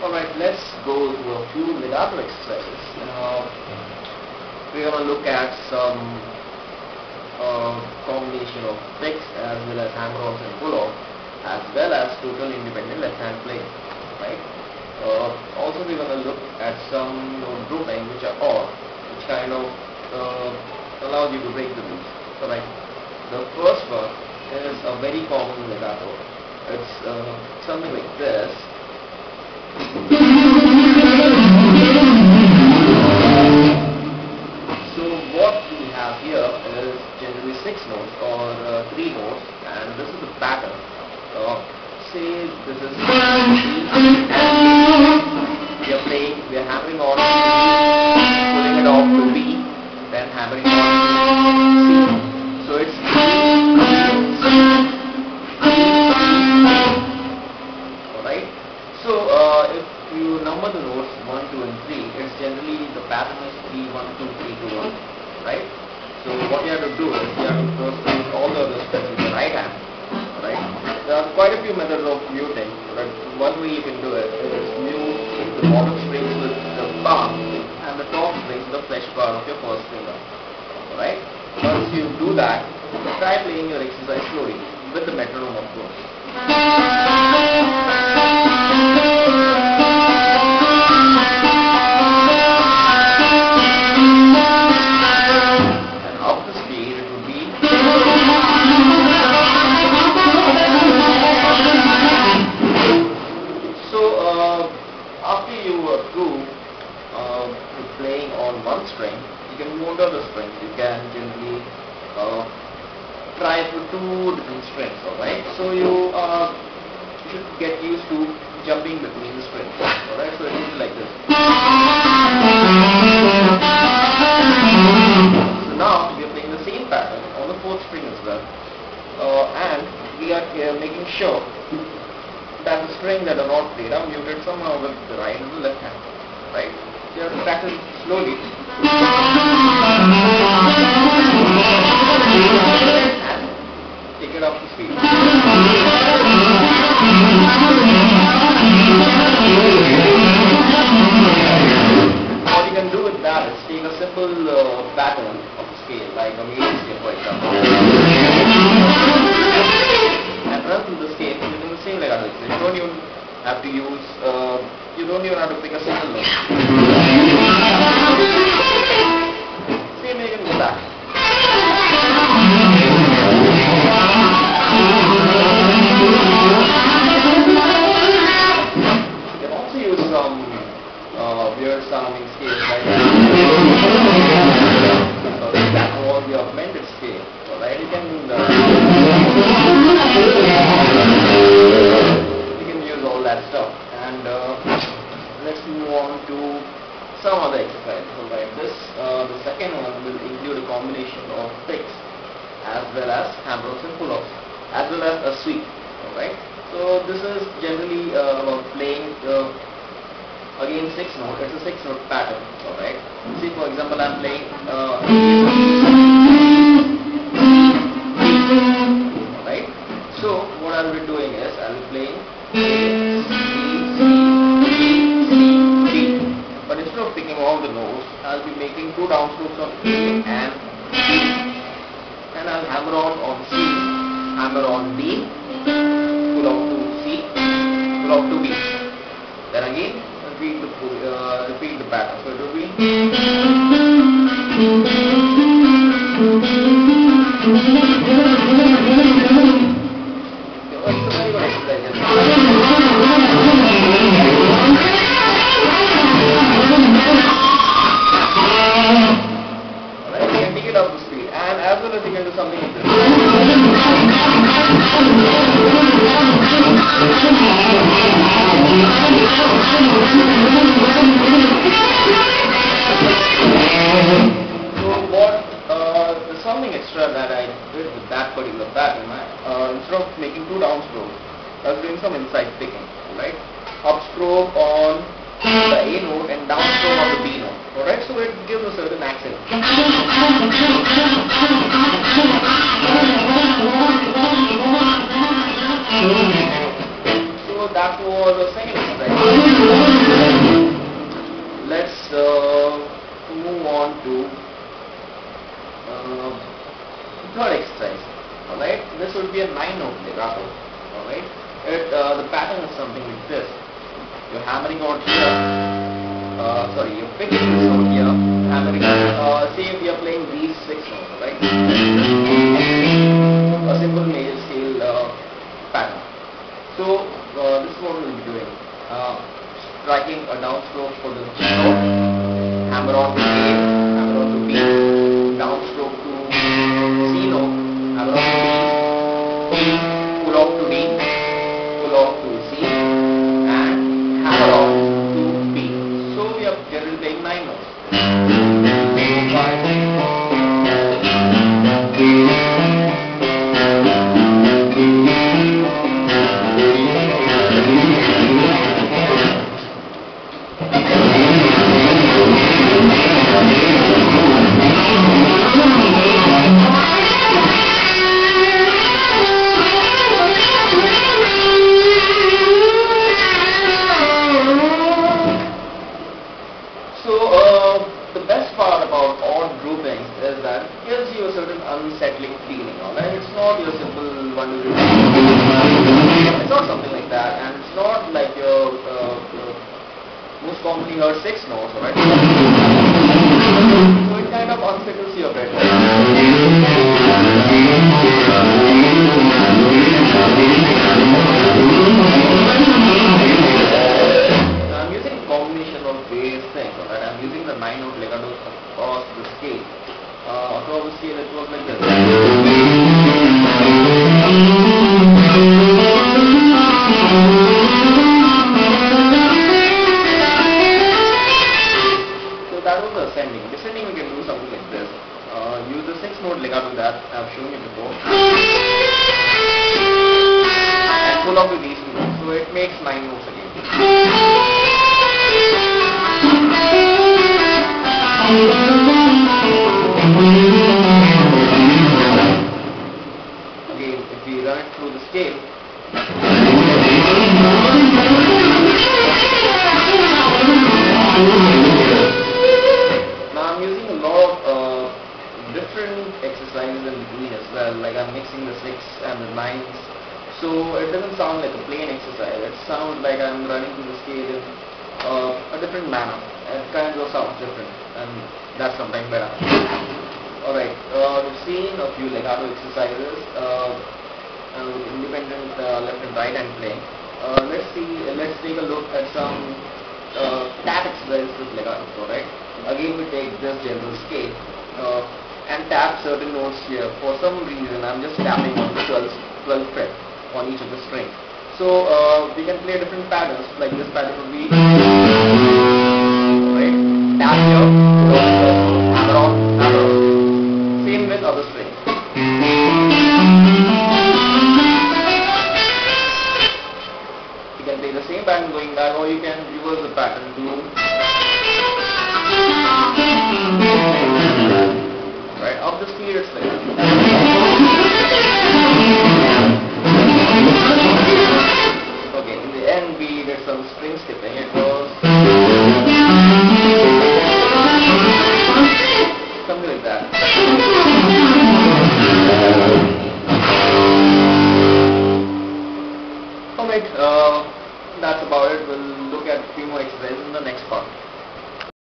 Alright, let's go to a few legato exercises. We're going to look at some combination of picks as well as hammer-ons and pull-offs, as well as total independent left hand play. Right? Also we're going to look at some node grouping which are odd, which kind of allows you to break the rules. So like the first one is a very common legato. It's something like this. So what we have here is generally 6 notes or 3 notes, and this is the pattern. Say this is B and we are playing, we are hammering on B, pulling it off to B, then hammering on C. So it's B, C, alright. So if you number the notes 1, 2 and 3, it's generally the pattern is 3, 1, 2, 3, 2, 1, right? So what you have to do is you have to first use all the other strings with the right hand, right? There are quite a few methods of muting, but one way you can do it is mute the bottom strings with the palm and the top strings with the flesh part of your first finger, alright? Once you do that, try playing your exercise slowly with the metronome of course. After you approve playing on one string, you can move on the strings. You can generally try it with 2 different strings, alright? So you should get used to jumping between the strings, alright? So it is like this. So now we are playing the same pattern on the 4th string as well, and we are making sure that the strings that are not played are muted somehow with the right and the left hand, right? You have to practice slowly and take it up to speed. What you can do with that is take a simple pattern of a scale, like a major scale for example, and run through the scale using the same legato exercise. You don't even have to use, you don't even have to pick a single note. Same way you can go back. You can also use some weird sounding scales like that. That was your blended scale. Alright, you can use all that stuff, and let's move on to some other exercises. Alright, the second one will include a combination of picks as well as hammer-ons and pull-offs, as well as a sweep. Alright, so this is generally about playing again 6 notes. It's a 6 note pattern. Alright, see for example I'm playing alright, so what I'll be doing is I'll be playing A, C, C, C, D, but instead of picking all the notes, I'll be making 2 downstrokes on A and D, and I'll hammer on C, hammer on D, pull off to C, pull off to B, then again repeat the pattern. So it will be it's a very good exercise. Alright, you can take it up to speed, and as well as you can do something like this. So what there's something extra that I did with that particular pattern. Instead of making 2 downstrokes, I was doing some inside picking, right? Upstroke on the A note and downstroke on the B note, alright? So it gives a certain accent. So that was the second exercise. you're hammering on here. You're picking this note here, hammering. Say if you're playing these 6 notes, right? A simple major scale pattern. So this is what we'll be doing. Striking a downstroke for the G note, hammer on to A, hammer on to B, downstroke to C note, hammer on to D, pull off to D, pull off to C, and hammer on to B. So we are generally playing 9 notes. 4, 5, the best part about odd groupings is that it gives you a certain unsettling feeling. Alright, it's not your simple 1, 2, 3. It's not something like that, and it's not like your most commonly heard 6 notes. Alright, so it kind of unsettles you a bit. I'm using the 9-note legatos across the scale. Across the scale, it was like this. So that was the ascending. Descending, we can do something like this. Use the 6-note legato that I've shown you before, and pull off to these 2 notes. So it makes 9 notes again. Again, if we run it through the scale, now I'm using a lot of different exercises in between as well, like I'm mixing the 6 and the 9s, so it doesn't sound like a plain exercise. It sounds like I'm running through the scale in a different manner. It kind of sounds different, and that's sometimes better. Alright, we've seen a few legato exercises, independent left and right hand playing. Let's take a look at some tap exercises with legato. Alright, again we take this general scale and tap certain notes here. For some reason I'm just tapping on the 12th fret on each of the strings. So we can play different patterns, like this pattern would be, right, tap here, hammer on, hammer on. Same with other strings. You can play the same pattern going back, or you can reverse the pattern to, right, up the speed it's like that. Okay, in the end we did some string skipping. It was something like that. Alright, that's about it. We'll look at a few more exercises in the next part.